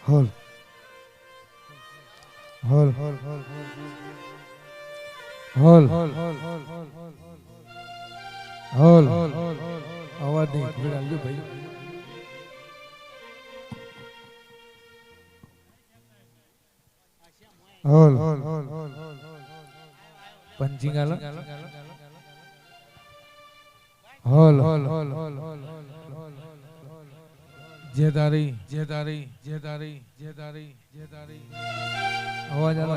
Hall hall hall hall અવાજ નહીં ભેડા લ્યો ભાઈ હોલ પંચિંગ આલો હોલ જે તારી અવાજ આલો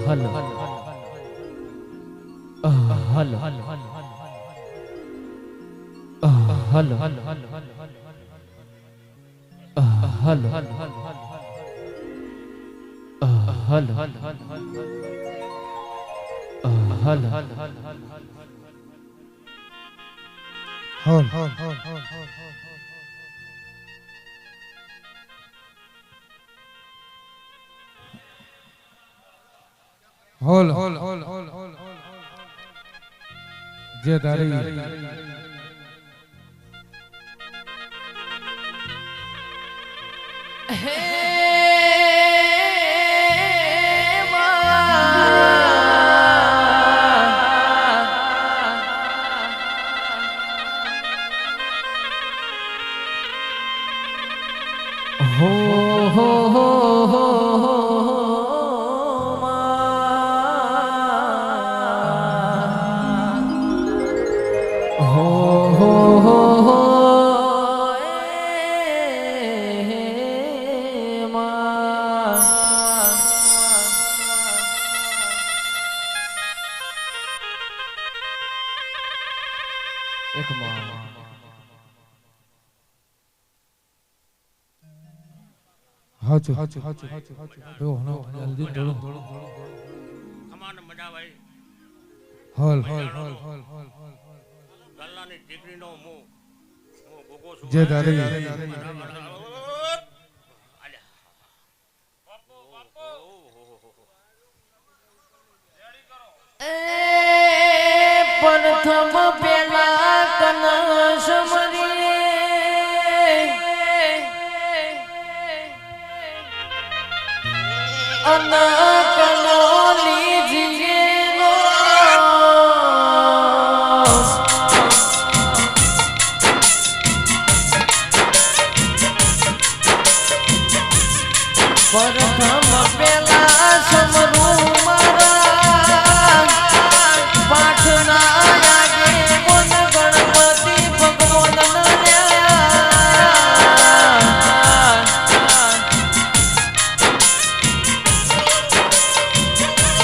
હલ જે તારી હાચું જલ્દી થોડું ખમાન મજા ભાઈ હોલ ગલ્લાની ટીકડીનો હું ગોગો છું જે તારી પ્રથમ પેલા કનસ મરી અનકલો લીજીનો પ્રથમ પેલા સમરું મારા પાઠના આગે બોલ ગણપતિ ભગવાન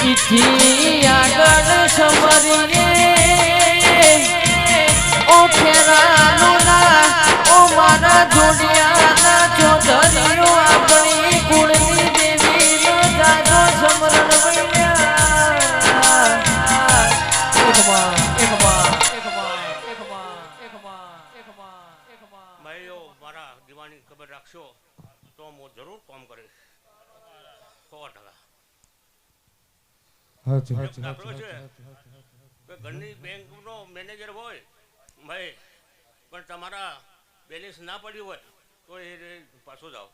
ઈથી આગળ સમરીએ ઓ ફેરાલુના ઓ મારા જોડિયાના ચોધરીઓ આપણી કુળની દેવીનો જાજો સમરણ ભાઈઓ મારા દીવાની ખબર રાખશો તો હું જરૂર કામ કરીશ 100%. દાખલો છે કે ઘરની બેંકનો મેનેજર હોય ભાઈ પણ તમારા બેલેન્સ ના પડ્યું હોય તો એ પાછો જાઓ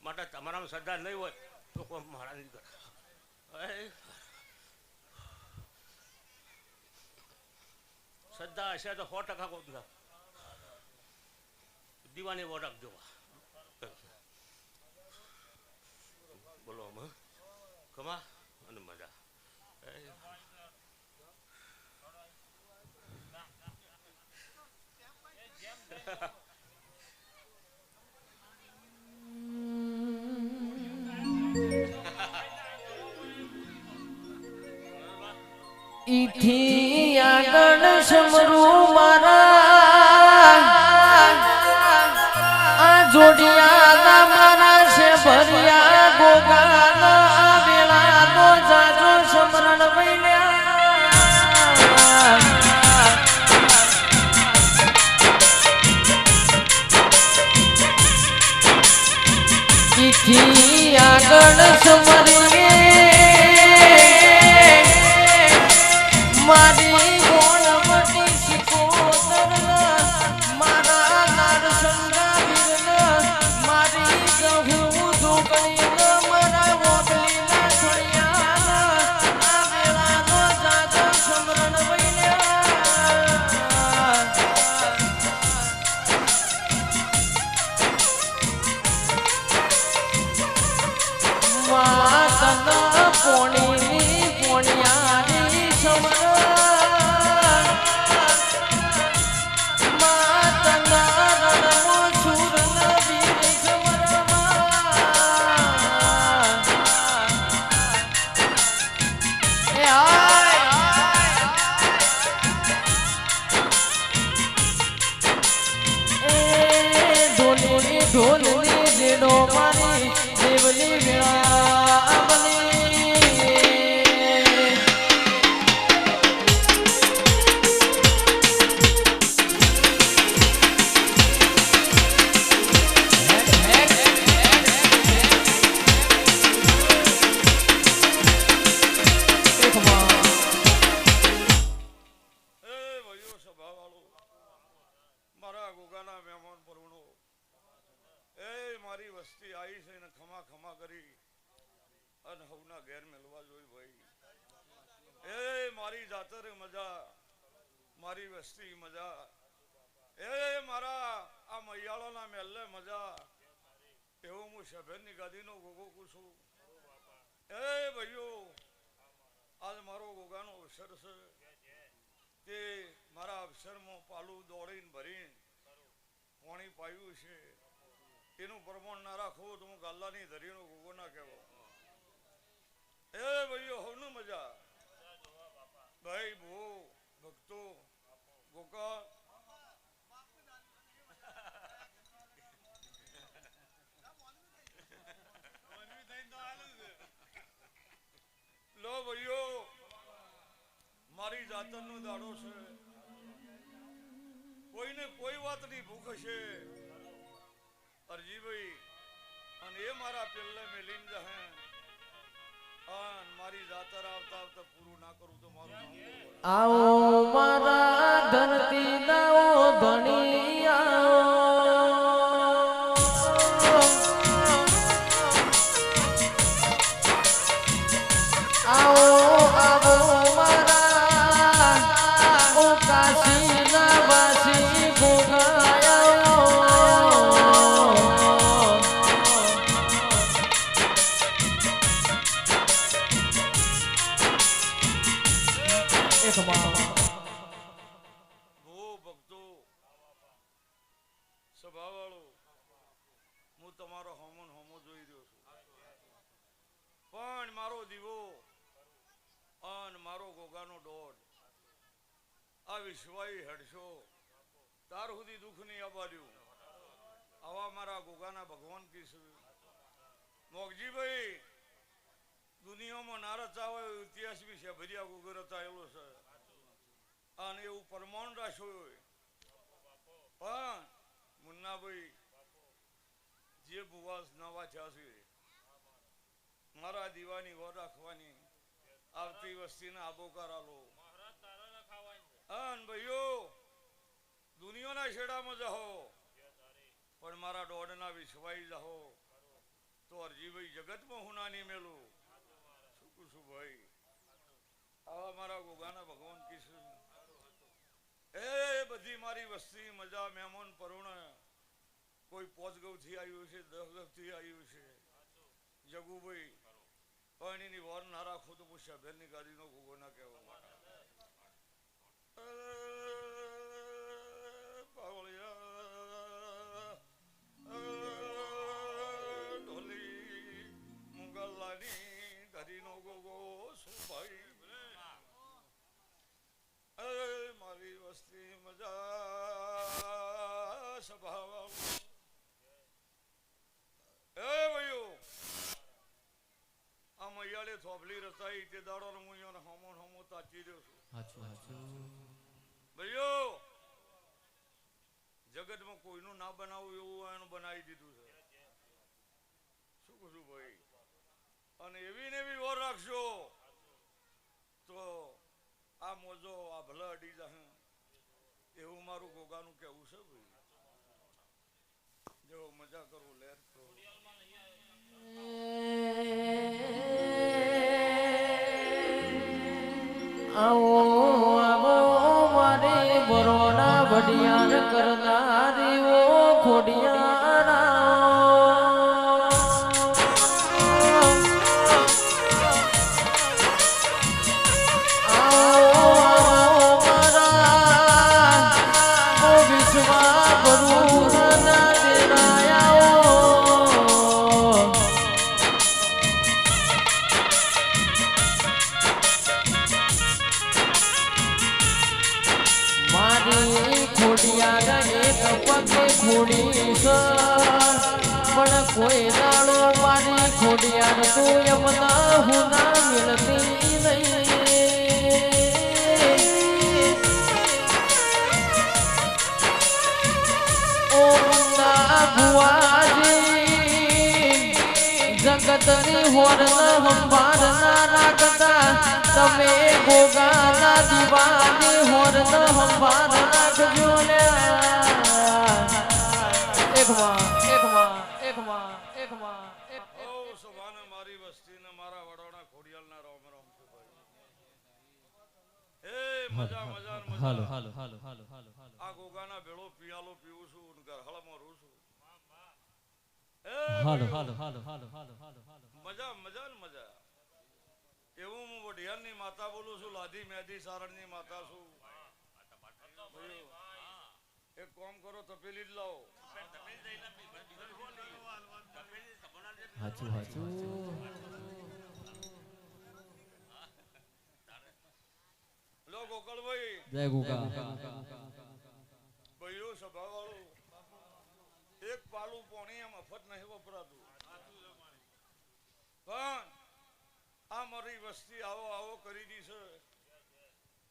માટે તમારામાં શ્રદ્ધા નહીં હોય તો કોઈ મારા નહીં કરે શ્રદ્ધા હશે તો 100% કોક દીવાની વોટક જોવા બોલો ખમા અને મજા ઈથી આગળ સમરું મારા આ જોડિયાના મારા છે ભર્યા ગોગાના વેળાનો જાજો ઢોલની જેડો મારી દેવની વિળામણી મારા ગોગાના મહેમાન પરવણો એ મારી વસ્તી આવી છે ને ખમા ખમા કરી અને હવના ઘેર મેળવા જોઈ ભાઈ એ મારી જાતરે મજા મારી વસ્તી મજા એ મારા આ મૈયાળોના મેલ્લે મજા એવું હું શભેરની ગાદીનો ગોગો કુછું એ ભાઈઓ આજ મારો ગોગાનો અવસર છે તે મારા અવસરમાં પાલું દોડીને ભરીને પાણી પાયું છે એનું પ્રમાણ ના રાખો તો હું ગાલ્લાની ધરીનો ગોગો ના કહેવો એ ભાઈઓ હવનું મજા ભાઈ ભો ભક્તો ગોકા લો ભાઈઓ મારી જાતરનો દાડો છે કોઈને કોઈ વાતની ભૂખ હશે અરજીભાઈ અને એ મારા પેલે મેલીન જહે અને મારી જાતર આવતા આવતા પૂરું ના કરું તો મારું આવો મારા ધરતી નાઓ ધણી આવો આવો મારા ઓ કાશી ના વાસી ગોગાયા ભક્તો સ્વભાવવાળો હું તમારો હોમો હોમો જોઈ રહ્યો છું પણ મારો દીવો અને મારો ગોગાનો દોડ આ વિશ્વાઈ હડશો તાર સુધી દુઃખ નહીં આબાડ્યું આવા મારા ગોગાના ભગવાન કીશું મોગજીભાઈ દુનિયામાં ના રચાવે ઇતિહાસ વિશે ભર્યા ગોગો રચાયેલો છે અને એવું પ્રમાણ રાખ્યો પણ મુન્નાભાઈ જે બુવાસ નવા થયા છે મારા દીવાની વર રાખવાની આવતી વસ્તીને આબોકાર આલો અન ભાઈઓ દુનિયાના છેડામાં જાઓ પણ મારા દોડના વિશ્વાઈ જાઓ તો અરજીભાઈ જગતમાં હું નાની મેલું શું કુશું ભાઈ આવા મારા ગોગાના ભગવાન કીશું એ બધી મારી વસ્તી મજા મહેમાન પરુણ કોઈ 5 ગૌથી આવ્યું છે 10 ગૌથી આવ્યું છે જગુભાઈ પણ એની વર ના રાખો તો પૂછ્યા બેનની ગાડીનો ગોગો ના કહેવો ઢોલી મુગલાની ગાડીનો ગોગો શું ભાઈ મારી વસ્તી મજા સ્વભાવ એ ભાઈઓ આ મૈયાળે થોભલી રચાઈ તે દાડો હું હમો હમો તાચી રહ્યો છું ભાઈઓ જગતમાં કોઈનું ના બનાવવું એવું એનું બનાવી દીધું છે શું કહું ભાઈ અને એવી ને એવી ઓર રાખશો તો આ મોજો આ ભલે અડી જાય એવું મારું ગોગાનું કેવું છે ભાઈ જો મજા કરું લેર તો આવો આવો મારે બરોડા બડિયાર કરનારી ઓ ખોડિયારા ખોડિયાર એક પગે ખોડી કોઈ દાડો મારી ખોડિયાર તું એમના હુના મિલતી નહીં ઓ મુન્ના ભુવાજી જગતની હોરના સંભાળના રાખતા તમે ગોગાના દીવાની હોરના સંભાળ રાખજો ને ઓ સભાને મારી વસ્તીને મારા વડોના ખોડિયાલના રામ રામ છે ભાઈ. એ મજા મજા ને મજા. આ ગોગાના ભેળો પિયાલો પીવું છું ને ગરહળમાં રહું છું. મજા મજા ને મજા. એવું હું વઢિયારની માતા બોલું છું, લાધી મેદી સારણની માતા છું. એક કામ કરો, તપેલી જ લાવો. હાચું હાચું લો ગોકળભાઈ, જય ગોગા ભાઈઓ સભા વાળું એક પાલું પાણી આમ મફત નહીં વપરાતું, પણ આ મારી વસ્તી આવો આવો કરી દી છે.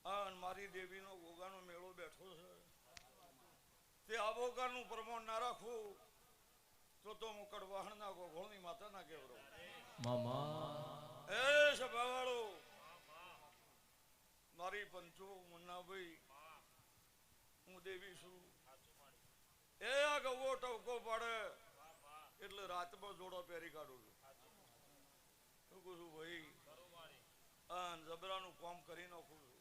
અને મારી દેવીનો ગોગાનો મેળો બેઠો છે, તે આબોગાનું પ્રમાણ ના રાખવું તો હું કડવાહણના ગોગોળની માતાના કેવરો મામા એ સભા વાળો મારી પંચો મુન્નાભાઈ હું દેવી છું. એ આ ગવો ટવકો પાડે એટલે રાતમાં જોડો પહેરી કાઢું છું. શું કહું છું ભાઈ, અને જબરાનું કામ કરી નાખું છું.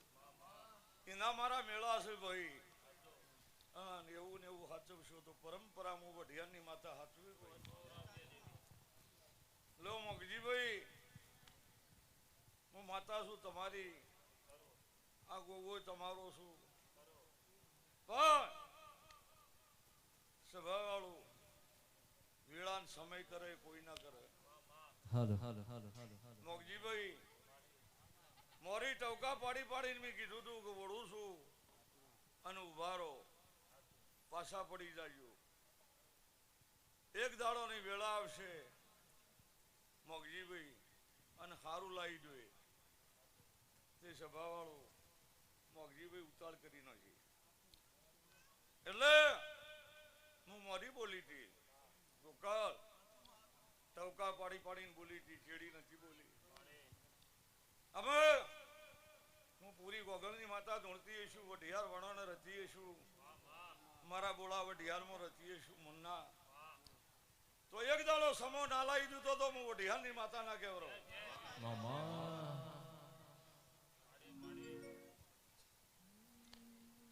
એના મારા મેળા છે ભાઈ. અને એવું ને એવું સાચવશો તો પરંપરા હું વઢિયારની માતા સાચવી ભાઈ. લો મોગજીભાઈ, હું માતા છું તમારી, આ ગોગો તમારો છું, પણ સભા વાળું વેળાન સમય કરે કોઈ ના કરે. મોગજીભાઈ, મોરી ટવકા પાડી પાડીને મેં કીધું તું કે વળું છું અને ઉભા રહો, પાછા પડી જાય. એક દાડોની વેળા આવશે મોગજીભાઈ અને સારું લાવી જોઈએ તે સભા વાળું મોગજીભાઈ ઉતાળ કરી નાખી. એટલે હું મોરી બોલી હતી, ગોકાળ ટવકા પાડી પાડીને બોલી હતી, ચેડી નથી બોલી. અમે હું પૂરી ગોગલની માતા ધૂણતી છું, વઢિયાર વણોને રચીએ છું, મારા બોળા વઢિયારમાં રચીએ છું મુન્ના. તો એક દાડો સમો ના લાવી દીધો તો હું વઢિયારની માતા ના કેવરો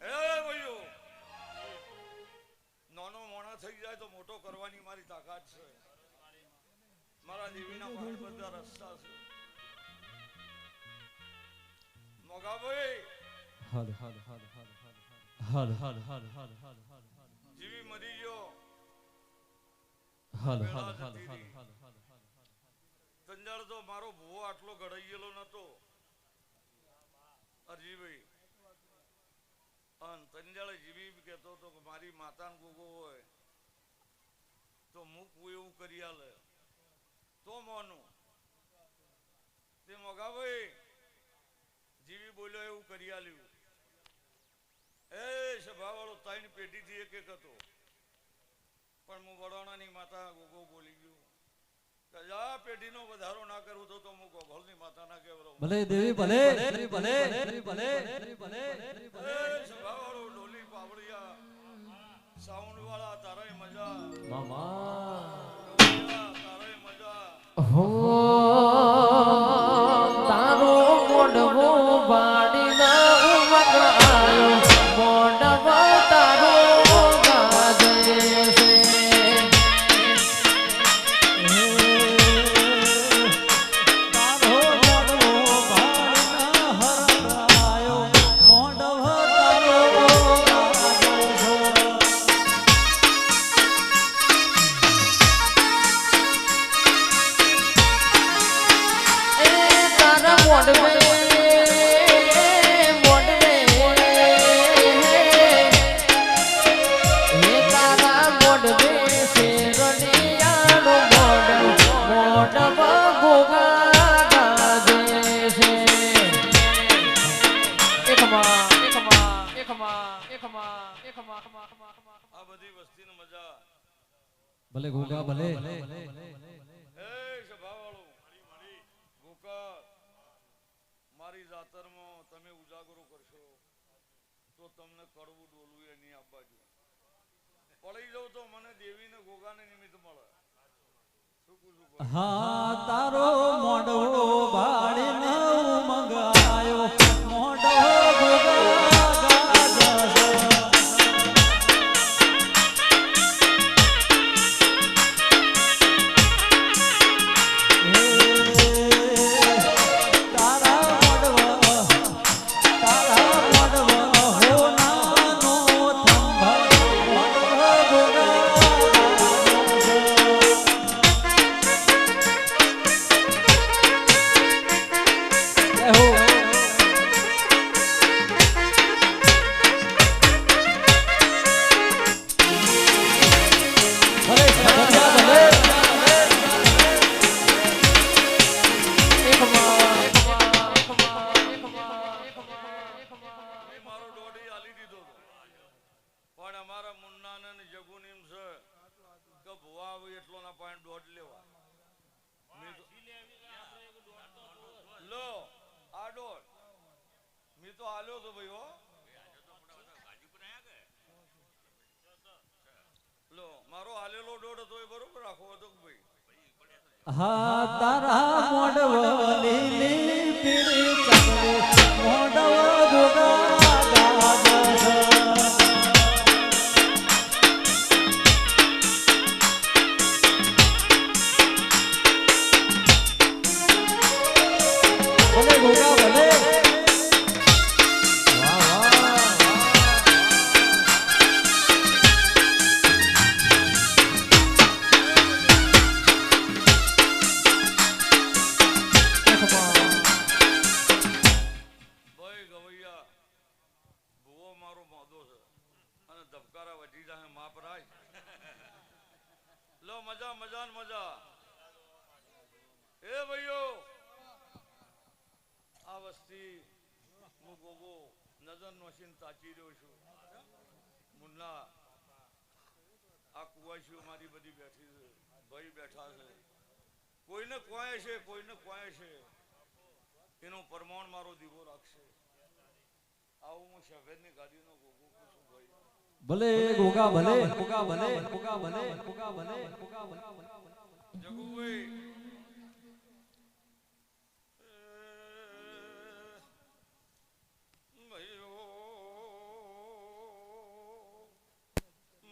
એ ભાઈઓ, નાનો મોણા થઈ જાય તો મોટો કરવાની મારી તાકાત છે. મારા દેવીના બહાર બધા રસ્તા છે. મોગાભાઈ જીવી મરી ગયો, તંજાળ તો મારો ભૂવો આટલો ઘડાયેલો નતો અરજીભાઈ. અને તંજાળે જીવી કહેતો હતો કે મારી માતાનો ગોગો હોય તો મુક એવું કરી આલે તો મોનું. તે મોગાભાઈ જીવી બોલ્યો એવું કરી આલ્યું. એ સભા વાળો 3 પેઢીથી એક એક હતો, પણ હું વડોણાની માતા ગોગો બોલી ગયો કે આ પેઢીનો વધારો ના કરું તો હું ગોગોળની માતા ના કેવરો. ભલે દેવી ભલે ભલે ભલે સભા વાળો ડોલી પાવડિયા સાઉન્ડ વાળા તારાય મજા મામા તારાય મજા. હો તારો મોઢવો વાડીના ઉમગાયો, મોઢવો તારો ગાજે છે. તારો મોઢવો વાડીના હરાયો, મોઢવો તારો આ બધી વસ્તીની મજા ભલે ગોગા ભલે એ સભાવાળો ગોકા મારી જાતરમાં તમે ઉજાગરો કરશો તો તમને કડવું ડોલું એ નહીં આપવા જોઈએ પડી જાવ તો મને દેવીને ગોગાને નિમિત્ત મળે શું કહું હા તારો મોઢો ભાડીને મંગાયો મોઢો ગોગા હા તારા મોઢવ લીલી પીળી ચાંદની મોઢવ ગોગા ભલે ગોગા ભલે કોઈને કોય છે એનો પરમાણ મારો દીવો રાખશે આવું હું શહેરની ગાડીનો ગોગો પૂછું ભાઈ ભલે ગોગા ભલે ગોગા ભલે ગોગા ભલે ગોગા ભલે ગોગા ભલે જગુભાઈ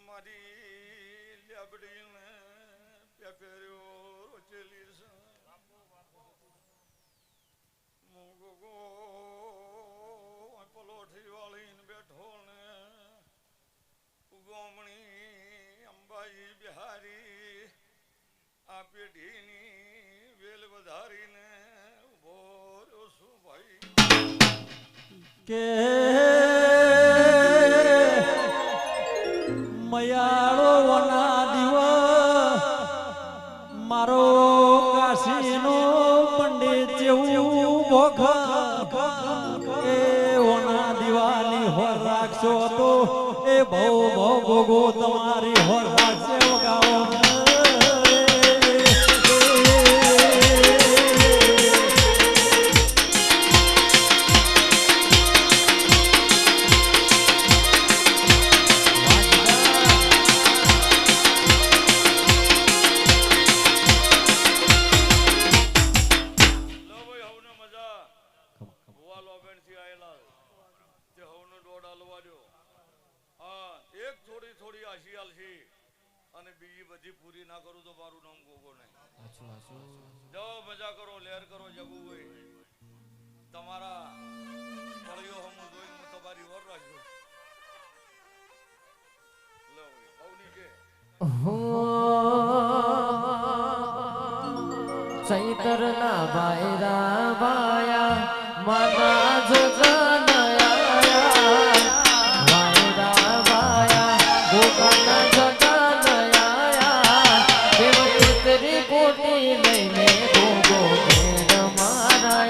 મારી લેબડીને પેપેર્યો રોચેલી છે મોગો પલોઠી વાળીને બેઠો ને ઉગોમણી અંબાઈ બિહારી આ પેઢીની વેલ વધારીને ઉભો રહ્યો છું ભાઈ કે મયાળો વના દીવ મારો કાશીનો પંડિત જેવું ભોગ એ ઓના દિવાની હોર રાખશો તો એ બહુ ભોગો તમારી હોર રાખશે ગાઓ અને બીજી બધી પૂરી ના કરું તો મારું નામ ગોગો નહીં જાઓ મજા કરો લહેર કરો જગુભાઈ તમારા ફળીઓ હમું જોઈને હું તમારી ઓર રાખ્યો લો ભાઈ કે ચૈતર ના ભાઈરા ભાયા માના જગનયા ભાઈરા ભાયા ગોગા લઈને ગોગો મેર મારા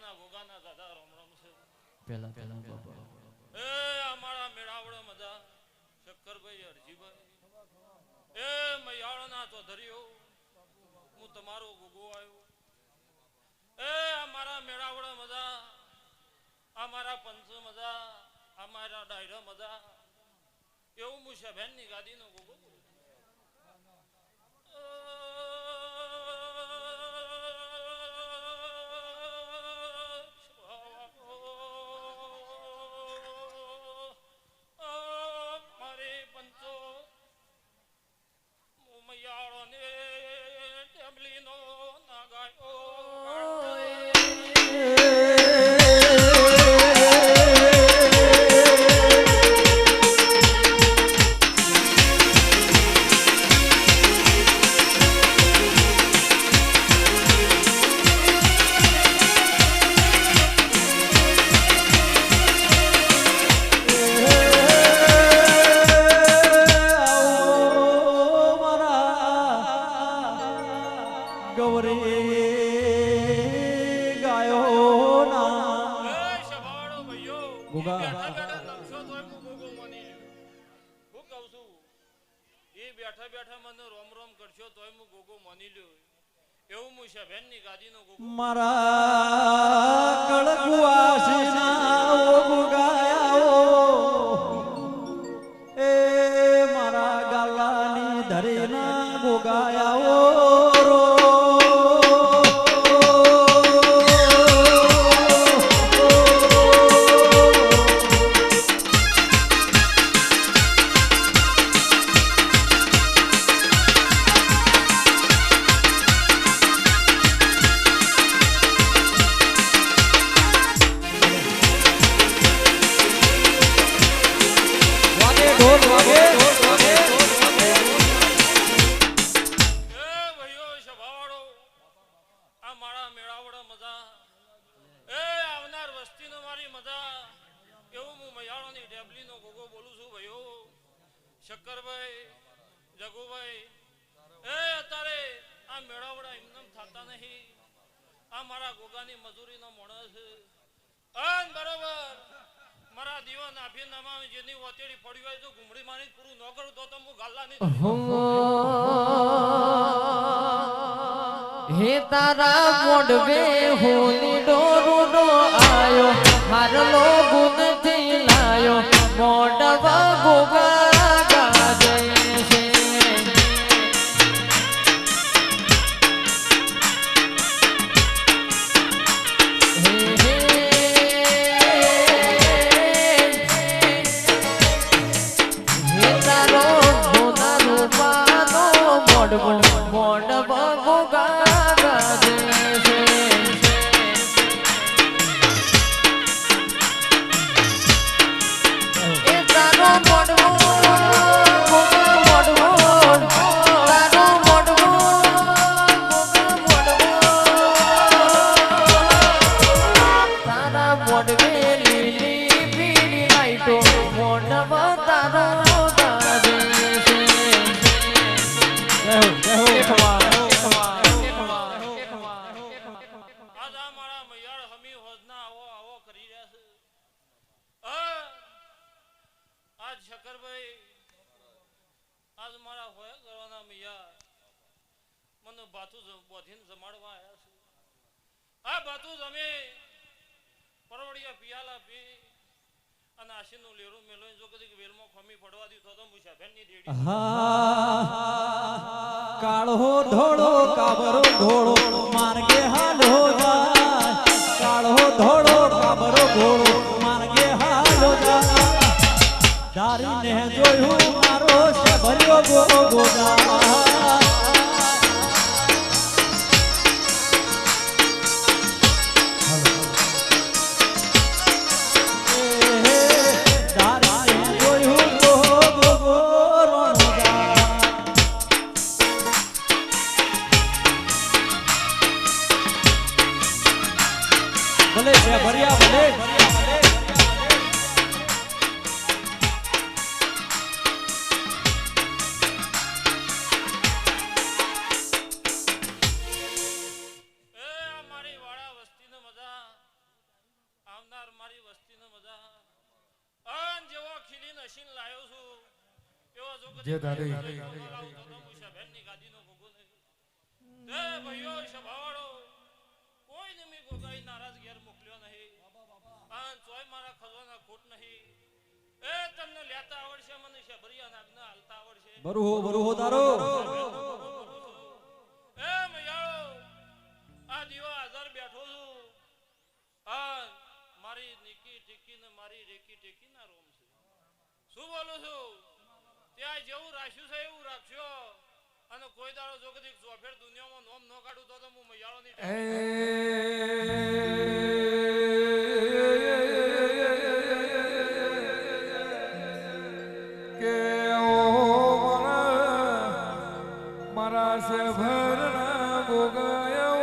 મેળાવડાના ગોગાના દાદા રામ રામ છે. પેલા બાપા એ અમારા મેળાવડા મજા શક્કરભાઈ અરજીભાઈ એ મયાળના ચોધરીઓ હું તમારો ગોગો આવ્યો. એ અમારા મેળાવડા મજા અમારા પંચ મજા અમારા ડાયરા મજા એવું હું શબેનની ગાદીનો ગોગો મારે પંચો મૈયાળો ને ટેબલીનો ના ગાયો. બેઠા બેઠા મને રોમ રોમ કરશો તોય હું ગોગો માની લ્યો એવું હું શબેનની ગાદીનો ગોગો મારા કળકુવાસીના ઓ ગોગાયાઓ એ મારા ગાલાની ધરીના ગોગાયાઓ શક્કરભાઈ જગુભાઈ એ અત્યારે આ મેળાવડા એમનેમ થતા નહીં. આ મારા ગોગાની મજૂરીનો માણસ અન બરોબર મારા દીવા નાભી નામાં જેની વતેડી પડી હોય તો ઘુમડી મારી પૂરું ન કરું તો હું ગાલ્લાની હે તારા મોડવે હોની ડોરુનો આયો હારલો ગુણથી લાયો મોડવા ગોગા કાળો ધોળો કાબરો ઘોડો માર્ગે હાલો જાય કાળો ધોળો કાબરો ઘોડો માર્ગે હાલો જાય દારીને જોયું મારો છે ભર્યો ગોરો ગોદા ભર્યા ભલે જેવો ખીલીને હસીને લાયો છું એવો જો કદી જે તારી લાવતો તો મુસાબેનની ગાદીનો ગોગો નહીં એ ભાઈઓ સભાવાળો કોઈને મેં ગોગાઈ નારાજ ઘેર મોકલ્યો નહીં અને તોય મારા ખજવાના ખોટ નહીં એ તમને લેતા આવડશે મને શબરિયા નાગને હાલતા આવડશે બરું હો તારો એ મયાળો આ દીવા હાજર બેઠો છું આ મારી નીકી ટીકી ને મારી રેકી ટેકી ના રોમ છે શું બોલું છું ત્યાં જેવું રાખ્યું છે એવું રાખજો અને કોઈ દાડો જો કદી ચોફેર દુનિયામાં નોમ ન કાઢું તો હું મયાળો ની કે ઓ મારા સે ભરના ગોગાયો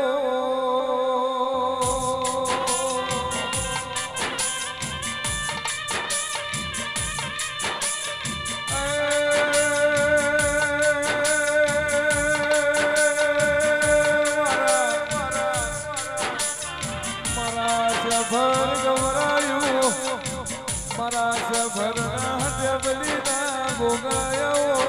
ભર ગવરાયું મારા સભરના હટબલીના ગોગાયો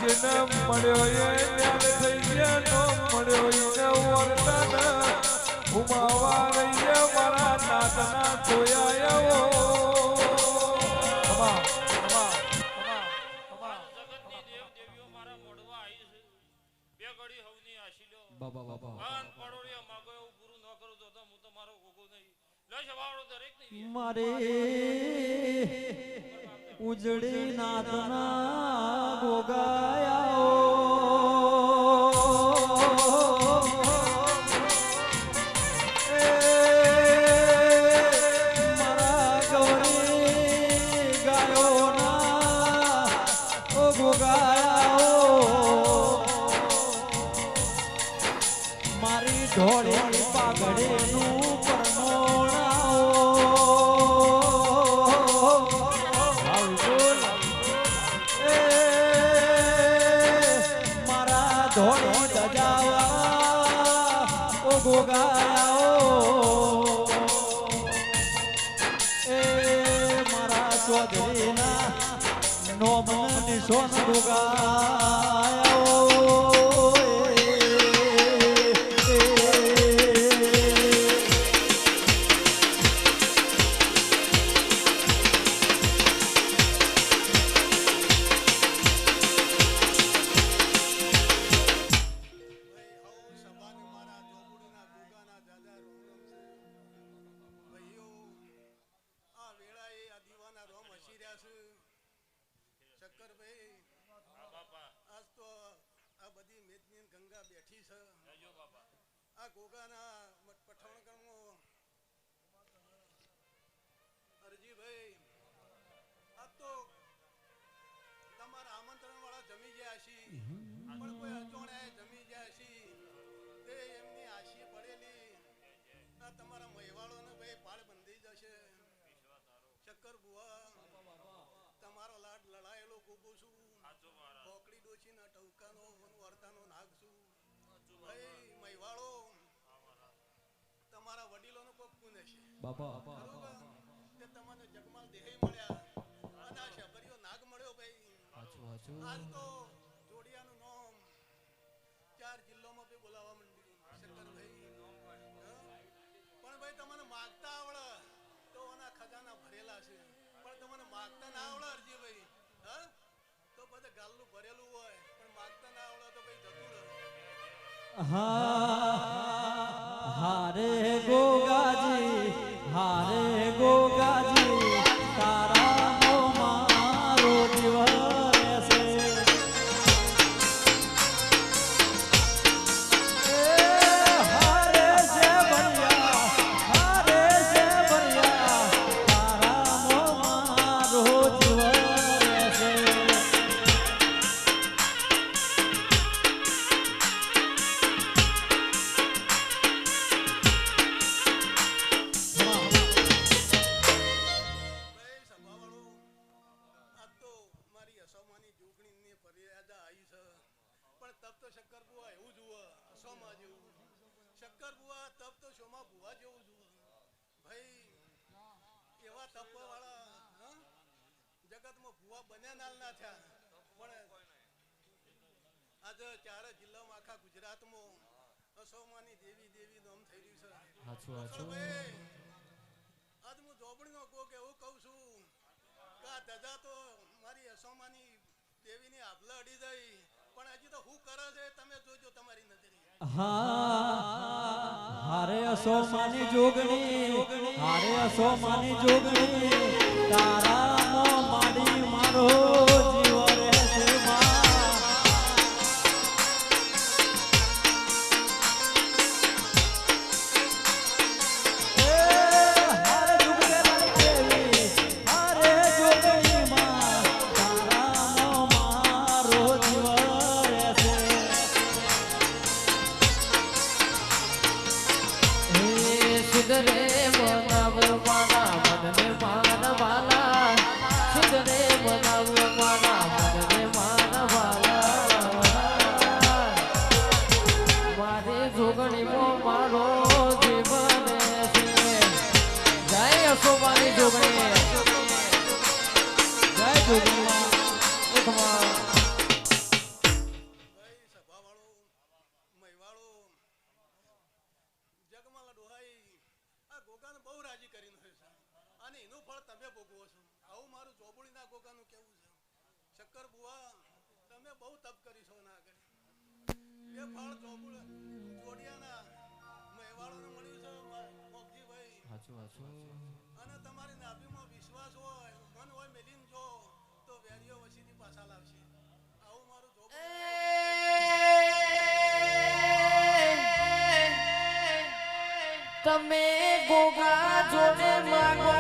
જેને મળ્યો એ ન્યાલ થઈ ગયા નો મળ્યો એને વર્તન ઉમાવા રહીએ મારા નાતના જોયાયો જગતની દેવ દેવીઓ મારા મોઢવા આવી છે બે ઘડી હવની આશીલો બાબા કાન પડોળિયા માગો એવું પૂરું ન કરું તો હું તમારો ગોગો નહીં લે સવાળો દરેક નહીં મારે ઉજળી નાતના ગોગાયાઓ મારા ગૌરી ગાયોના ઓ ગોગાયાઓ મારી ઢોળી પાઘડીનું ધોળી દજાવા ઓ ગોગાયાઓ એ મારા ચૌધરીના નોમન નિશોન ગોગાયાઓ આ ગોગાના પઠાણગણમાં અરજીભાઈ આ તો તમારા આમંત્રણ વાળા જમી ગયા છી પણ કોઈ અચોણાએ જમી ગયા છી તે એમની આશી પડેલી આ તમારા મહેવાળોને ભાઈ પાળ બંધી જશે શક્કર બુઆ તમારો લાડ લડાયેલો ગોગો છું કોકડી ડોશીના ટવકાનો વર્તાનો નાગ છું ભાઈ મહેવાળો તમારા વડીલોનો કોક પુણ્ય છે બાપા તે તમને જગમાલ દેહે મળ્યા અને આ શબરીઓ નાગ મળ્યો ભાઈ આજ તો જોડિયાનું નામ 4 જિલ્લામાં બી બોલાવવા માંડ્યું શંકરભાઈ પણ ભાઈ તમને માગતા આવડે તો આના ખજાના ભરેલા છે પણ તમને માગતા ના આવડે અરજીભાઈ હા તો બધે ગાલનું ભરેલું હોય પણ માગતા ના આવડે તો ભાઈ જતું રહે હારે ગોગાજી હારે ગોગાજી તારા નો મારો દિવસ હારે છે બરિયા તારા નો મારો દિવસ શંકર બુવા તપ તો શોમાં બુવા જેવું છું ભાઈ એવા તપ વાળા જગતમાં ભુવા બન્યા નાલ ના થયા પણ આજે ચારે જિલ્લામાં આખા ગુજરાતમાં અસોમાની દેવી દેવી નામ થઈ રહ્યું છે ભાઈ આજ હું જોબડીનો કોક એવું કહું છું કે આ ધજા તો મારી અસોમાની દેવીની આભલા અડી જાય પણ હજી તો હું કરે છે તમે જોજો તમારી નજરે હારે અસોમાની જોગણી હારે અસોમાની જોગણી તારા માડી મારો જીવ રહેશે શક્કર બુવા તમે બહુ તપ કરી છો ના આગળ એ ફળ જોડિયાના મહેવાળોને મળ્યું છે મોગજીભાઈ અને તમારી નાભીમાં વિશ્વાસ હોય મન હોય મેલીન જો તો વેરીઓ વસીથી પાછા લાવશે આવું મારું તમે ગોગા જોડે માગો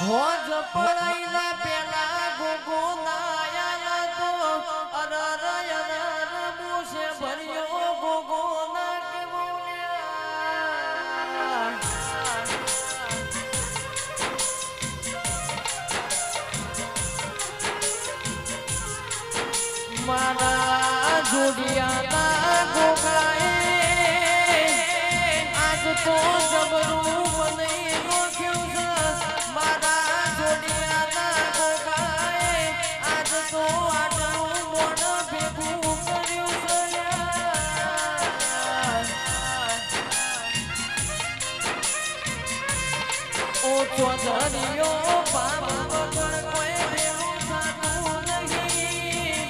હોજ પડાઈલા પેલા ગોગો નાયા તો અરર અરર મોશે ભર્યો ગોગો ના કે બોલ્યા મારા જોડિયાના ગોગાએ આજ તો જબરું મને રોક્યું છે મારા જોડિયાના ગોગાએ આજ તો આટલું મોડ ભેગું કર્યું છે ઓ ચોધરીઓ પામ વગર કોઈ ભેગું થતું નહીં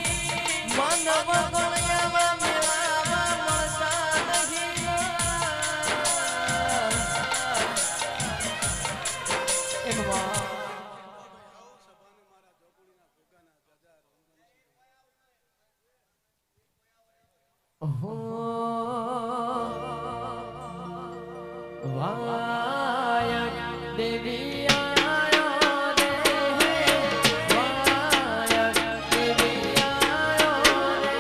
મન વગર એવા મેળાવા મળતા નહીં એક વાર વાય દેવી આયો રે વાય દેવી આયો રે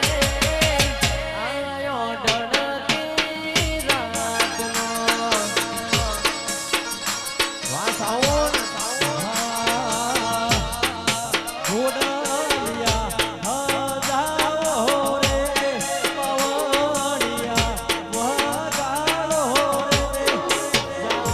આયો ડરતી રાતનો વા સાઉન્ડ વગાડો રે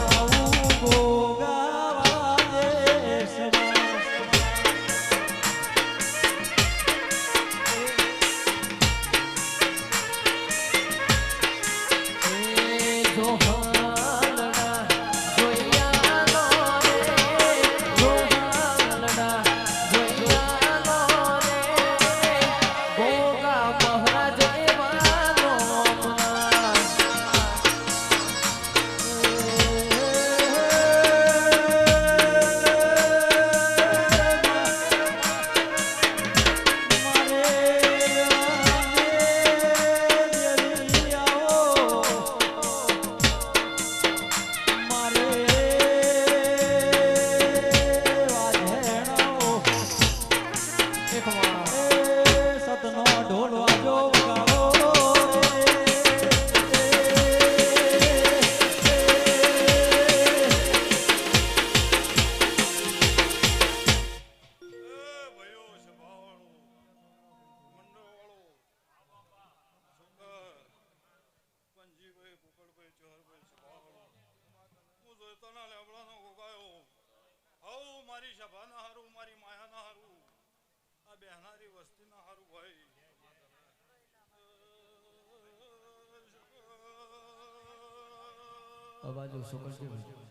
જોઈતાના લેબડાનો ગોગાયો હવ મારી સભાના હારું મારી માયાના હારું આ બેહનારી વસ્તીના હારું ભાઈ અવાજ ઓછો કરજો ભાઈ.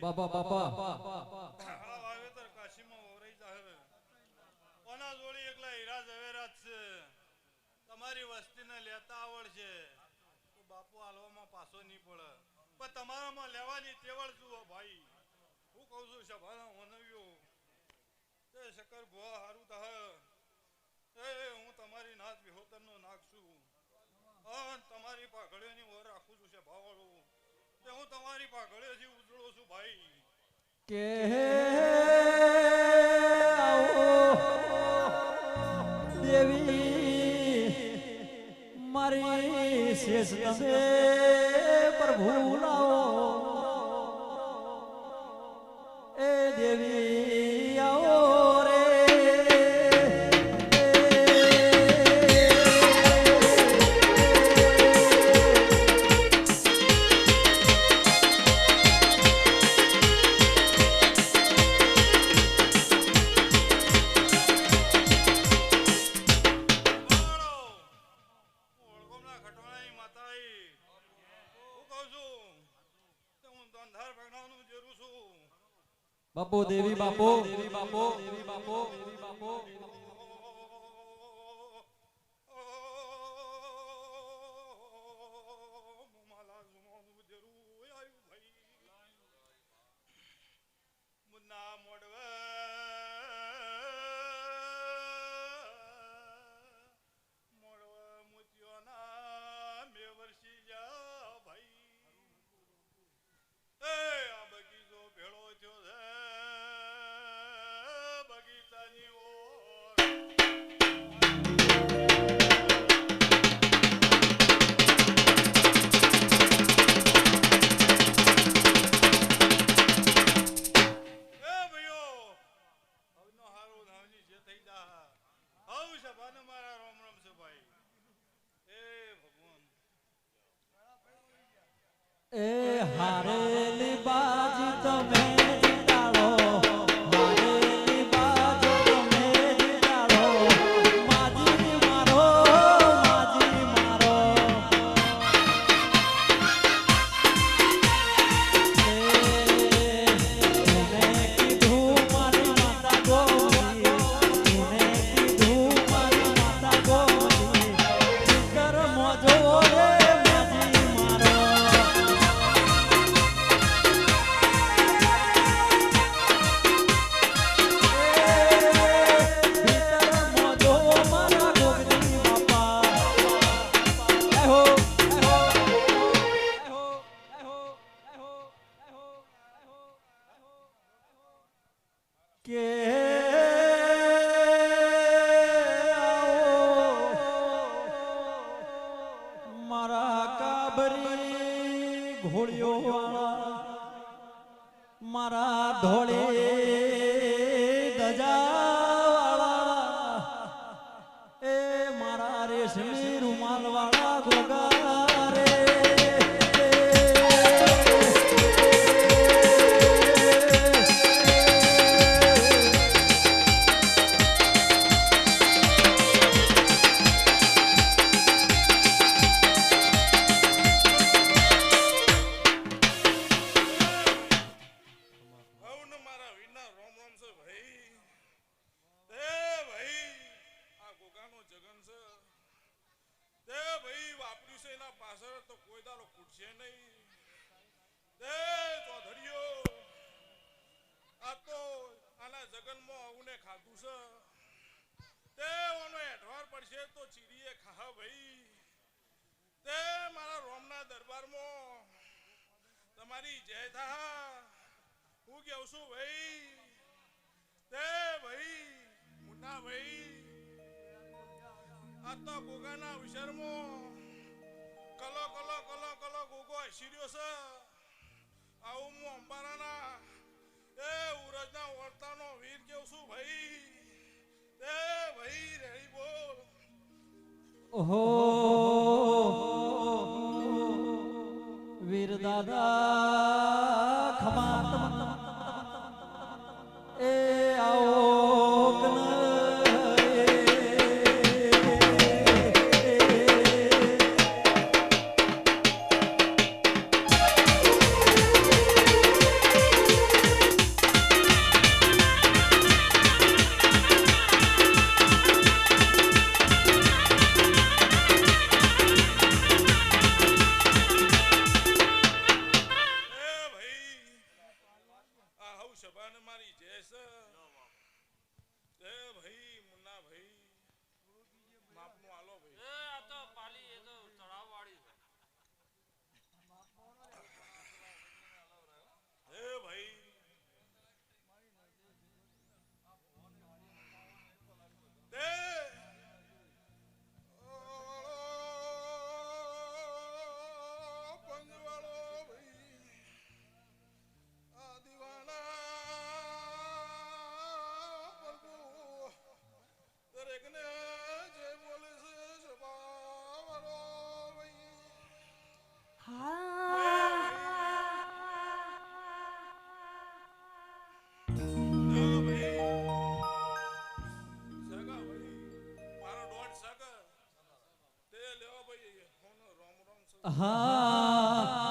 બાપા આ વાવેતર કાશીમાં વવરાઈ જાહે ઓના જોડી એકલા હીરા ઝવેરાત છે તમારી વસ્તીને લેતા આવડશે તો બાપુ હાલવામાં પાછો નહીં પડે પણ તમારામાં લેવાની તેવડ જુઓ ભાઈ હું કહું છું સભાના વનવ્યો તે શક્કર ભુવા હારું થાહ હું તમારી નાથ વિહોતરનો નાખશું અને તમારી પાઘડીઓની ઓર રાખું છું સભાવાળું હું તમારી પાઘડીઓથી ઉજળો છું ભાઈ કે આવો દેવી મારી શેષ તમે પ્રભુ લાવો એ દેવી આવો રે બાપો દેવી બાપો દેવી બાપો દેવી બાપો દેવી બાપો એ હારેલી બાજી તમે જીતાડો હારેલી બાજી તમે જીતાડો માજી મારો મને કીધું મારી માતા ગોરી મને કીધું મારી માતા ગોરી કર મોજો રે માજી મારો બાબરી ઘોડિયો વાળા મારા ધોળે દજાવાળા એ મારા રેશમી રૂમાલ વાળા ગોગા રે હવને મારા વીરના રોમ રોમ છે ભાઈ તે ભાઈ આ ગોગાનો જગન છે તે ભાઈ વાપર્યું છે એના પાછળ તો કોઈ દાડો ખૂટશે નહીં તે ચોધરીઓ આ તો આના જગનમાં આવુંને ખાધું છે તે ઓનો એઠવાર પડશે તો ચીડીએ ખા ભાઈ તે મારા રોમના દરબારમાં તમારી જય થા હું કેવું છું ભાઈ તે ભાઈ મુન્ના ભાઈ આ તો ગોગાના વિચારમાં કલો કલો કલો કલો ગોગો હસીર્યો છે આવું હું અંબારાના એ ઉરજના વર્તાનો વીર કેવું છું ભાઈ તે ભાઈ રેડી બોલ ઓહો વીર દાદા ખમાત એ આવો સભાને મારી જય છે તે ભાઈ મુન્ના ભાઈ માપનું આલો ભાઈ એ આ તો પાલી એ તો તળાવ વાળી છે એ ભાઈ તે પંજવાળો ભાઈ આ દીવાના દરેકને જે બોલે છે સભાવાળો ભાઈ સગા ભાઈ મારો દોઢ સગા તે લેવા ભાઈ હોનો રોમ રોમ છે હા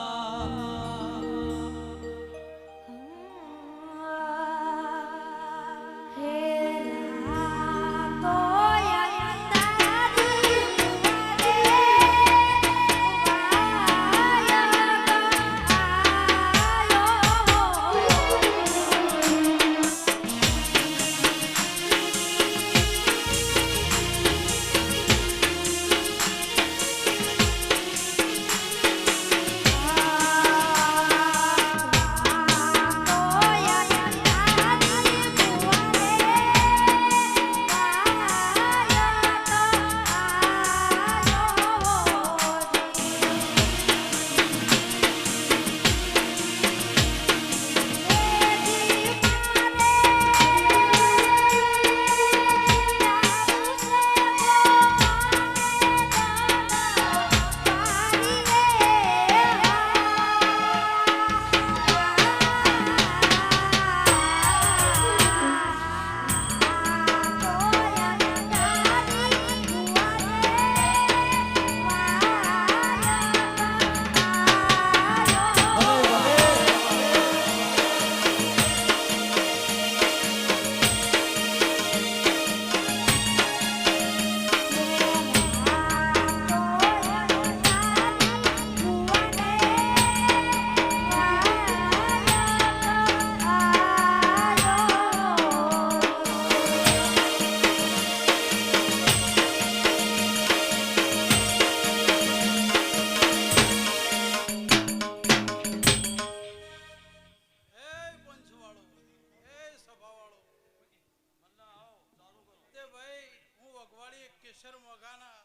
કેસર મોઘાના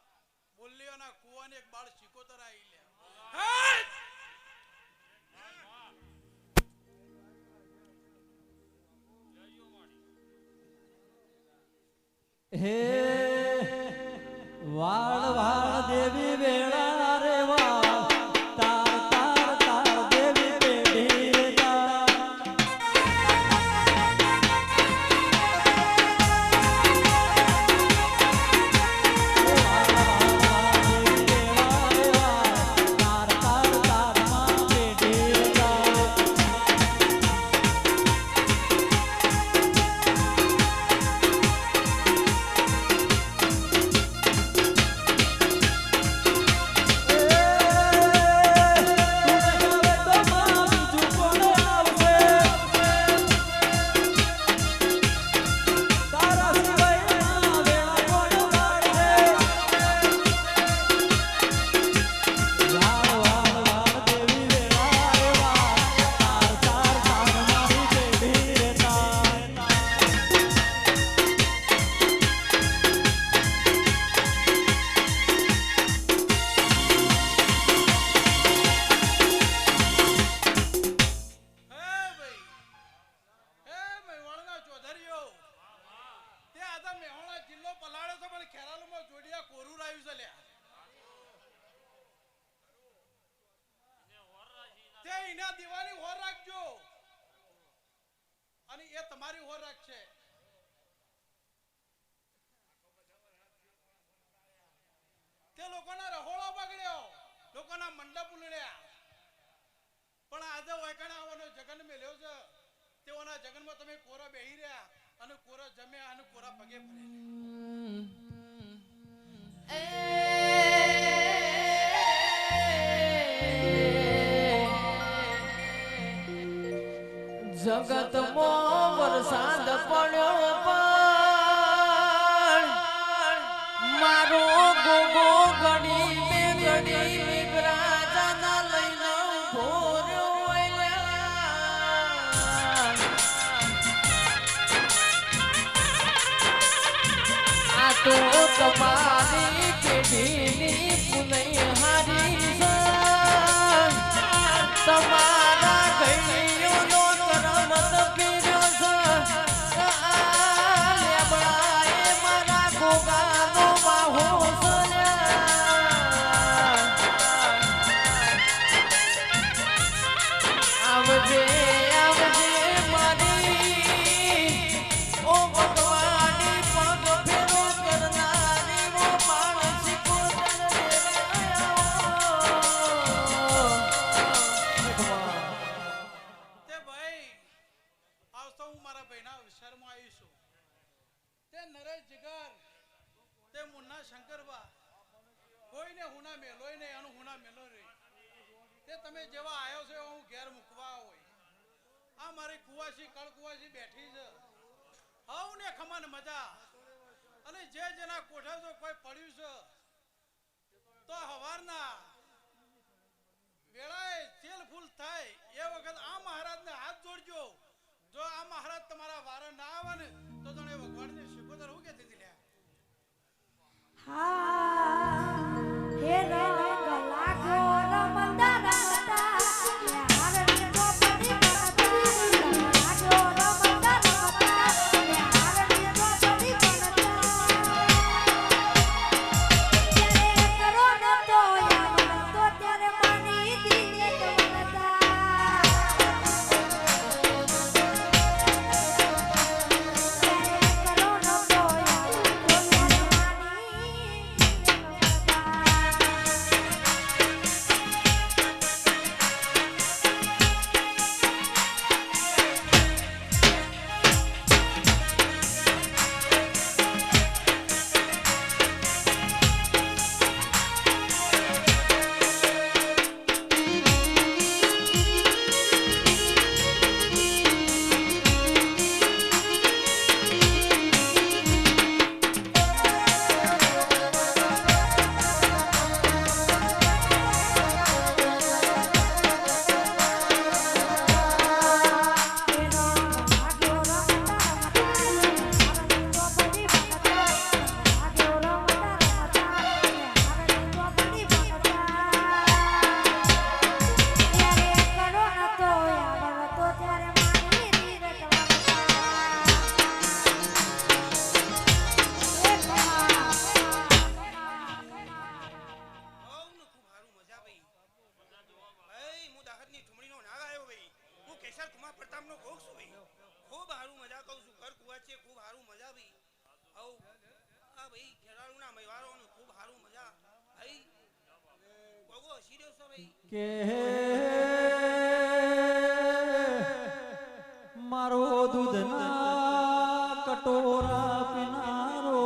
બોલ્યોના કુવાને એક બાળ શીકોતર આવી લે હે વાળ વાળ દેવી વેળા રે વાળ તાર તાર તાર દેવી પેઢી રે તાર તમારી હોર રાખશે. તે લોકોના રહોળો બગડ્યો, લોકોના મંડપ ઉલળ્યા, પણ આજે વૈકણા આવવાનો જગન મેલ્યો છે. તેઓના જગનમાં તમે કોરા બેહી રહ્યા અને કોરા જમ્યા અને કોરા પગે જગત માં વરસાદ પડ્યો પણ મારો ગોગો ઘડી બે ઘડી વિગરાજાના લઈને ભોર્યો આ તો તમારી પેઢીની પુનઈ હારી છે. તમારા ઘડીઓનો કરમત પીર્યો છે. લેબડાએ મારા ગોગાનો બાહો છે. આવજે આવજે મારી ઓ ભગવાની પગ ફેરો કરનારી ઓ માણસી શંકરબા કોઈને હુના મેલોય ને એનું હુના મેલો રે. તે તમે જેવા આયો છો હું ઘેર મૂકવા હોય. આ મારી કુવાસી કળકુવાસી બેઠી છે. હવ ને ખમાન મજા અને જે જેના કોઠા જો કોઈ પડ્યું છે તો હવારના વેળાએ તેલ ફૂલ થાય એ વખત આ મહારાજને હાથ જોડજો. જો આ મહારાજ તમારા વારા ના આવે ને તો તને ભગવાનને શીખોતર હું કહેતી હતી લ્યા. હે રંગ લાગો રમંદા રમતા હારણી નો પડી પડતા લાગો રમંદા રમતા હારણી નો પડી પડતા ત્યારે કરો ન તો યાર તો ત્યારે માની દીને વનતા ત્યારે કરો ન તો યાર તો ત્યારે માની કે મારો દૂધના કટોરા પીનારો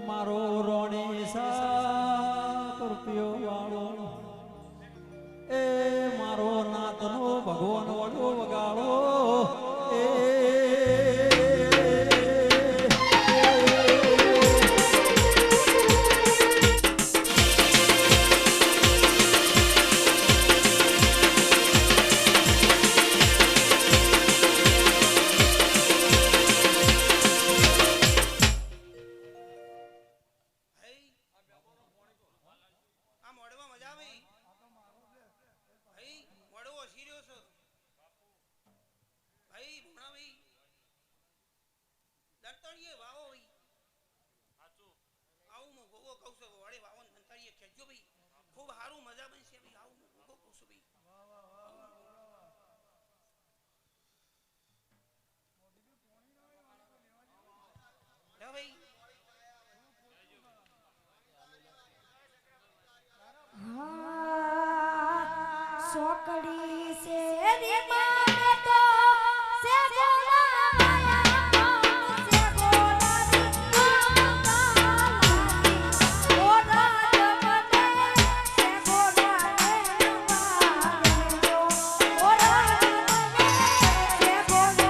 મારો રોણી સા રૂપિયો વાળો એ મારો નાતનો ભગવાન વડો વગાડો એ ખૂબ સારું મજા બનશે ભાઈ આવું હું કહું છું ભાઈ સોકડી સે રે માને તો સે બોલા માયા સે બોલા ઓ રાજ મને સે બોલા ઓ રાજ મને સે બોલા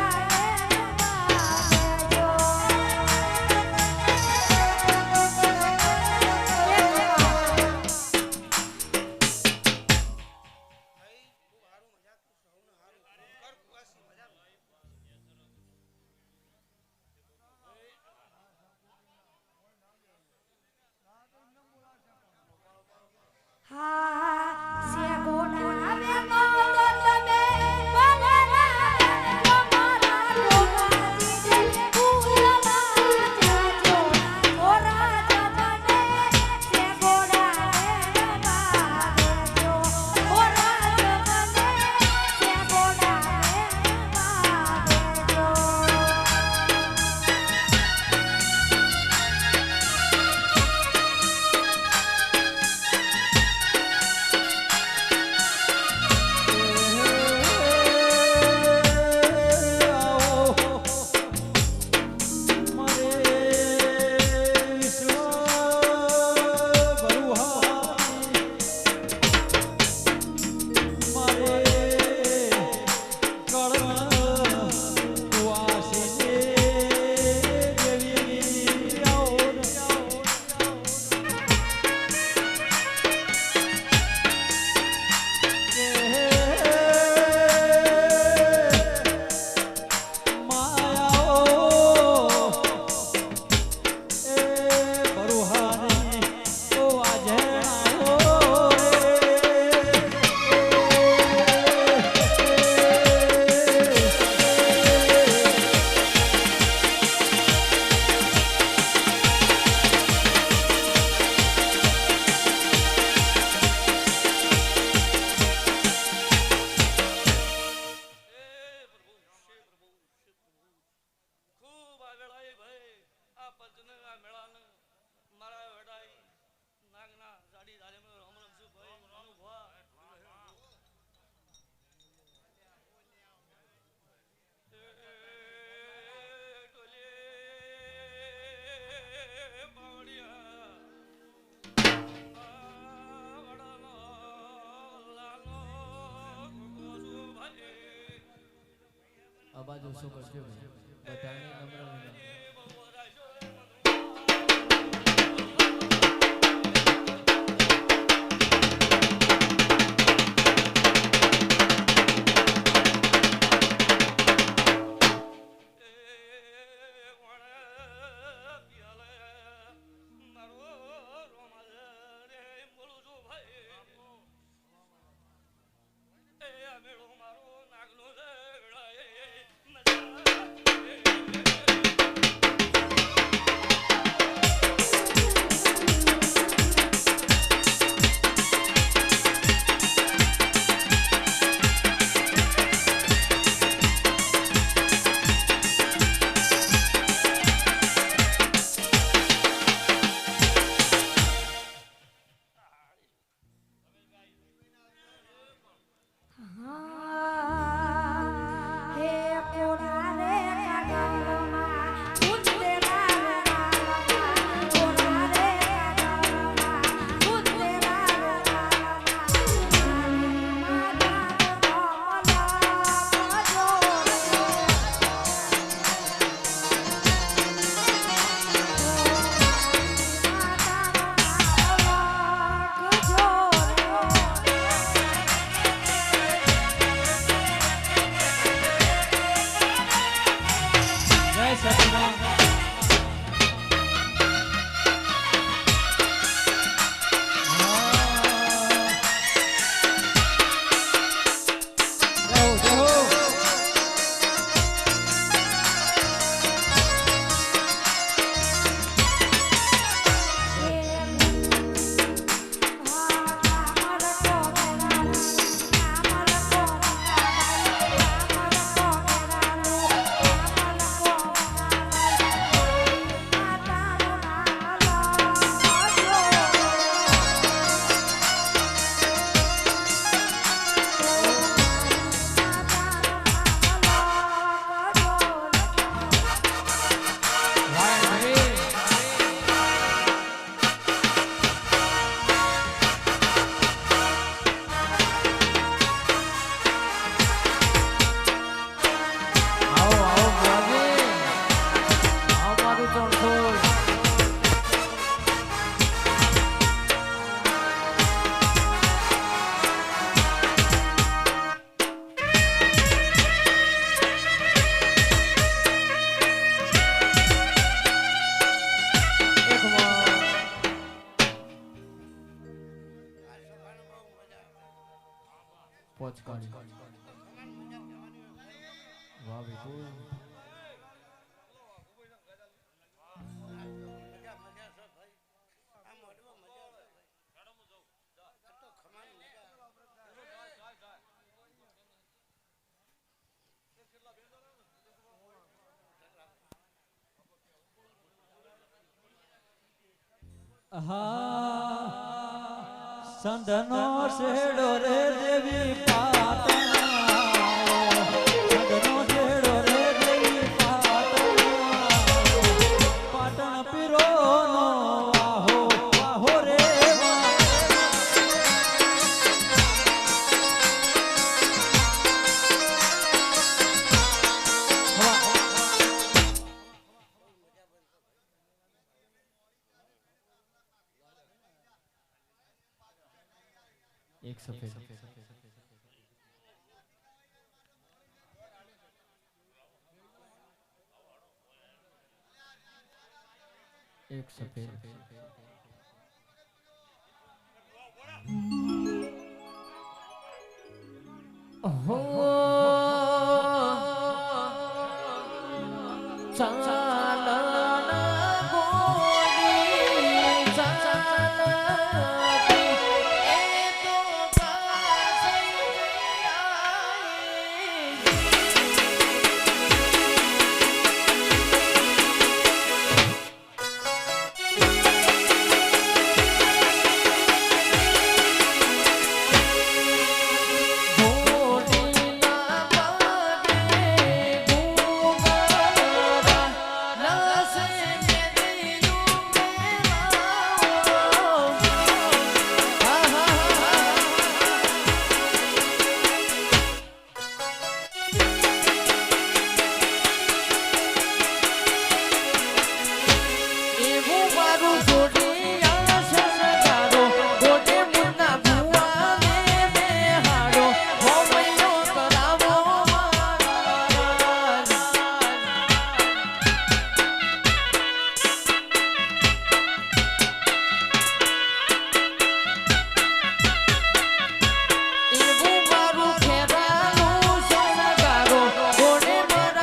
હા સે બોલા મે નો તો તમે બોલા તમારા લોકા દીજે ભૂલવા જાજો ઓ રાજ મને સે બોલા રે માજો ઓ રાજ મને સે બોલા રે માજો આ બાજુ શું કરજો બધાને નમ્ર વિનંતી મારો નાગનો પોચકાળી વાહ વિપુલ સંધનો શેડો રે દેવી પાટણ સંધનો શેડો રે દેવી પાટણ પીરો નો વાહો વાહો રે એક સફેદ એક સફેદ હો ચાલન ગોરી ચાલતી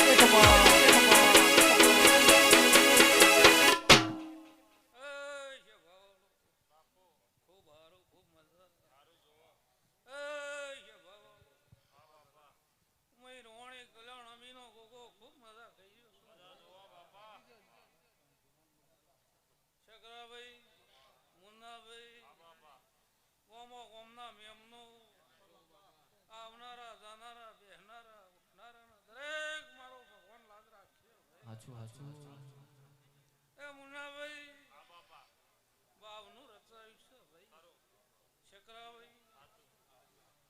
એ તો કાશી હાચું હાચું એ મુન્નાભાઈ બાવનું રચાયું છે ભાઈ શકરાભાઈ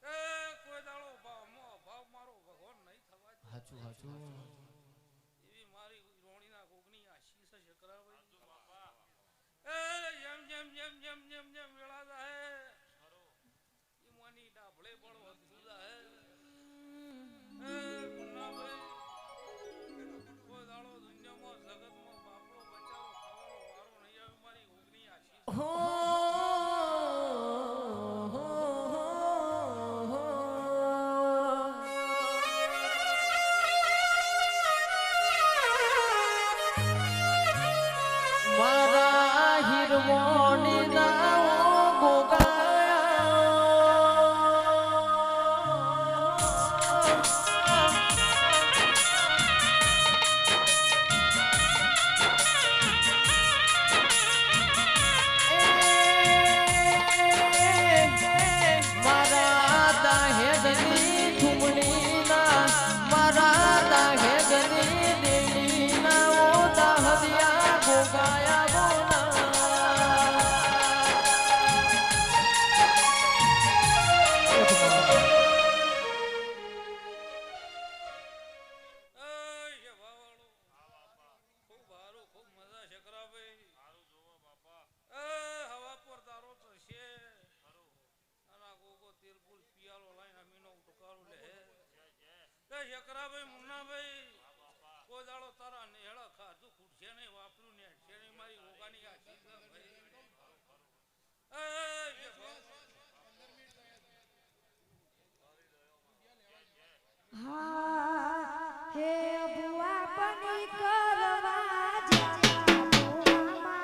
એ કોઈ દાડો ભાવ મારો ભગવાન નહીં થવા દે. હાચું હાચું એવી મારી રોણીના કોકની આશી છે શકરાભાઈ. એ જેમ જેમ જેમ જેમ જેમ જેમ વેળા જાય એ મોની ડાભળે પણ વધતું જાય. એ મુન્નાભાઈ કોઈ દાડો દુનિયામાં જગતમાં બાપડો બચાવો ખાવાનો વારો નહીં આવે મારી કોકની આશી છે. મારા હિરવોની નાઓ કે શકરાભાઈ મુન્નાભાઈ કોઈ દાડો તારા નેહળા ખાધું ખૂટશે નહીં વાપર્યું ને છે નહીં મારી રોગાની આશી છે ભાઈ હા હે બુઆ પની કરવા જા બુઆ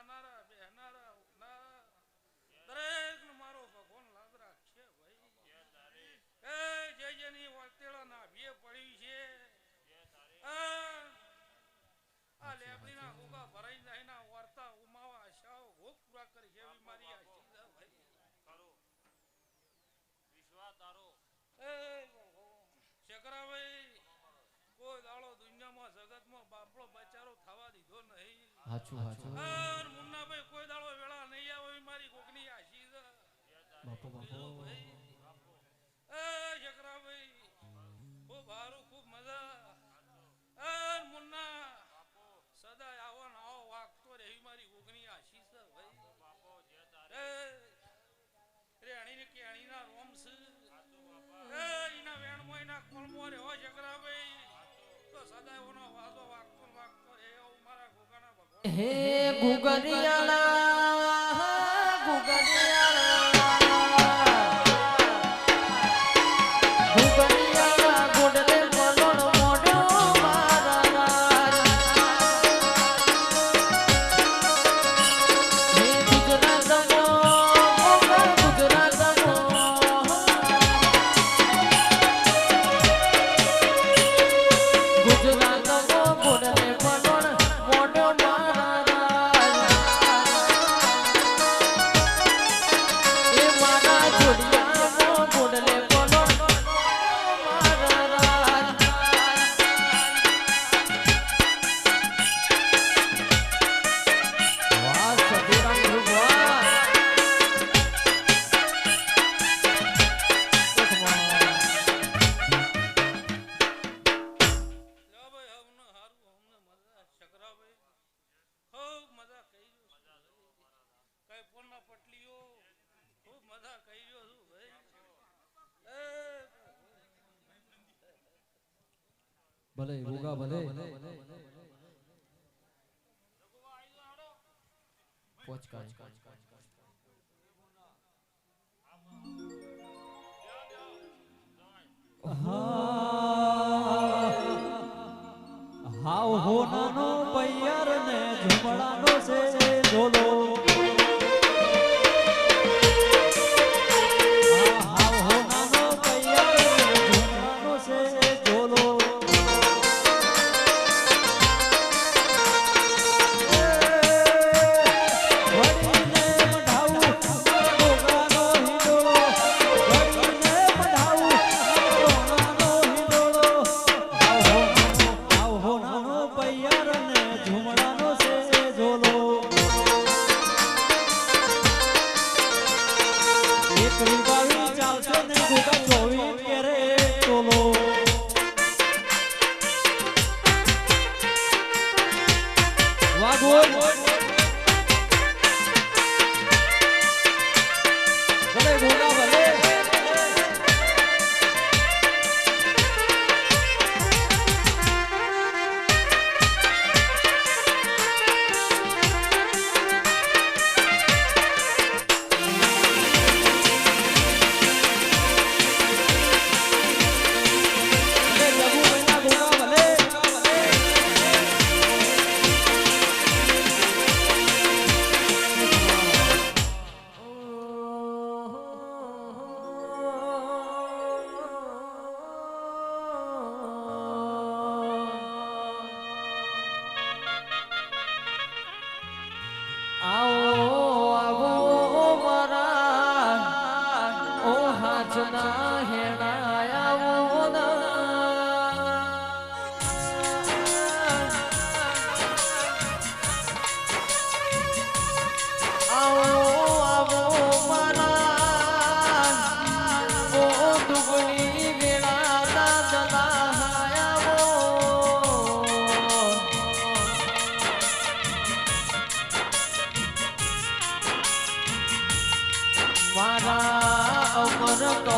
મારા હાચું હાચું મુન્નાભાઈ કોઈ દાડો વેળા નહીં આવે મારી કોકની આશી છે બાપો બાપો શકરાભાઈ ખૂબ સારું ખૂબ મજા મુન્ના સદા આવો ને આવો વાગતો રહી મારી કોકની આશી છે ભાઈ રેણી ને કેણીના રોમ છે એના વેણમાં એના કોલમો રે હો શકરાભાઈ તો સદા એનો વાદો વાગતો રહે એવું મારા કોકાના ભગવાન હે ગુગરિયાળા ગુગરિયાળા ગુગરિયાળા ગોડલે મલોણ મોઢો મારા હે ગુજરાતમો ગુજરાતમો ગુજરાતમો ગોડલે મલોણ મોઢો ભલે ભોગા ભલે પોચકા હાવ હોનાનો પૈયર ને ઝુમડાનો છે ઝોલો હાવ હોનાનો પૈયર ને ઝુમડાનો છે ઝોલો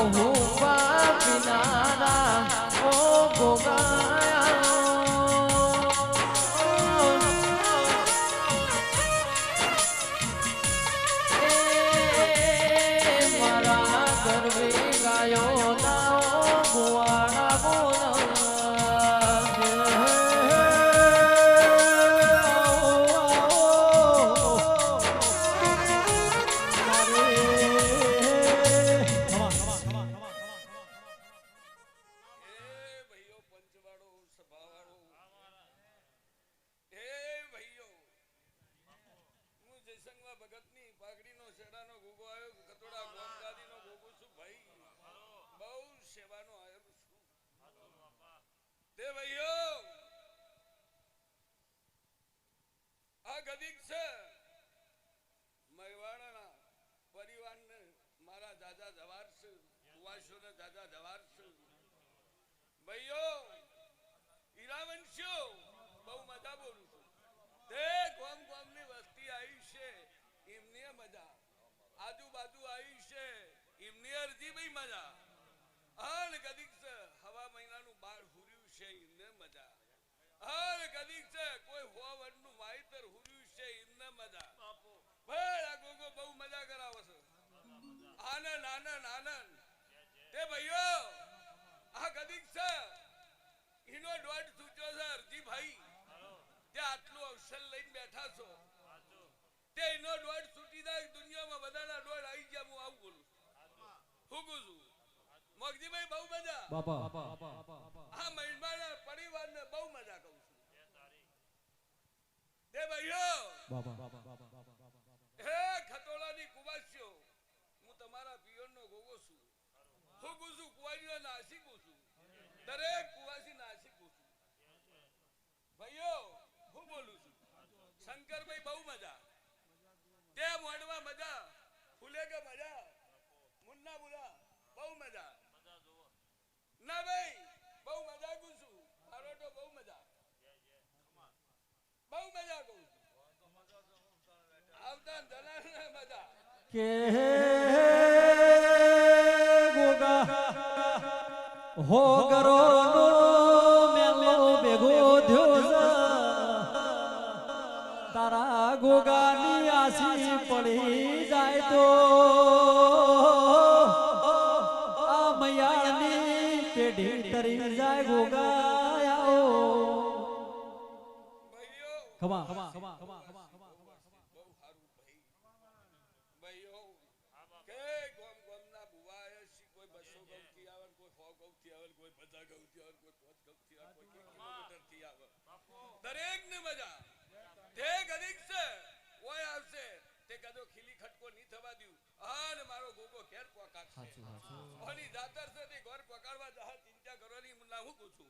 મહુવા પિનારા ઓ મારા ગરવે ગાયો ના ગુવાણા એ ભાઈઓ પંચવાળો સભાવાળો એ ભાઈઓ હું જયસંગમાં ભગતની પાઘડીનો શેડાનો ગોગો આવ્યો કતોડા ગોમગાદીનો ગોગો છું ભાઈ બહુ સેવાનો આવ્યો છું તે ભાઈઓ આ ગદીક છે મહેવાણાના પરિવારને મારા દાદા જવાર છે કુવાસોને દાદા જવાર છે ભાઈઓ હીરાવંશીઓ બહુ મજા બોલું છું તે ગોમ ગોમની વસ્તી આવી છે એમની મજા આજુબાજુ આવી છે એમની અરજી ભાઈ મજા હાલ કદીક છે હવા મહિનાનું બાળ હુર્યું છે એમને મજા હાલ કદીક છે કોઈ હોવડનું વાયતર હુર્યું છે એમને મજા ભાઈ આ ગોગો બહુ મજા કરાવે છે આનંદ આનંદ આનંદ તે ભાઈઓ આ ગદીક છે એનો દોઢ સૂચો છે અરજી ભાઈ તે આટલું અવસર લઈને બેઠા છો તે એનો દોઢ છૂટી જાય દુનિયામાં બધાના દોઢ આવી ગયા હું આવું બોલું હું કહું છું મોગજીભાઈ બહુ મજા આ મહેમાન પરિવારને બહુ મજા કહું છું તે ભાઈઓ હે ખતોળાની કુવાસીઓ હું તમારા પિયરનો ગોગો છું હું કહું છું કુવારીઓ નાસિકું છું દરેક કુવાસી નાસિકું છું ભાઈઓ હું બોલું છું શંકરભાઈ બહુ મજા તે મોડવા મજા ફૂલે કે મજા મુન્ના બુલા બહુ મજા ના ભાઈ બહુ મજા કું છું મારો તો બહુ મજા કહું છું આવતા દલાલ મજા કે ગોગા હો ગરો મેલો ભેગો થયો તારા ગોગાની આસી પડી જાય તો આ મૈયાની પેઢી તરી જાય ગોગા આવો ખમા બહુ સારું ભાઈઓ કે ગોમ ગોમના બુવાએ સી કોઈ 200 ગૌથી આવે કોઈ 100 ગૌથી આવે કોઈ 50 ગૌથી આવે કોઈ 5 ગૌથી આવે કોઈ કિલોમીટર થી આવે દરેક ને મજા તે ગરીબ છે ઓય આવશે તે કદો ખીલી ખટકો ની થવા દઉં અને મારો ગોગો ઘેર પોકાડશે ઓની જાતર છે તે ઘર પકડવા જહા ચિંતા કરો ની મુન્ના હું પૂછું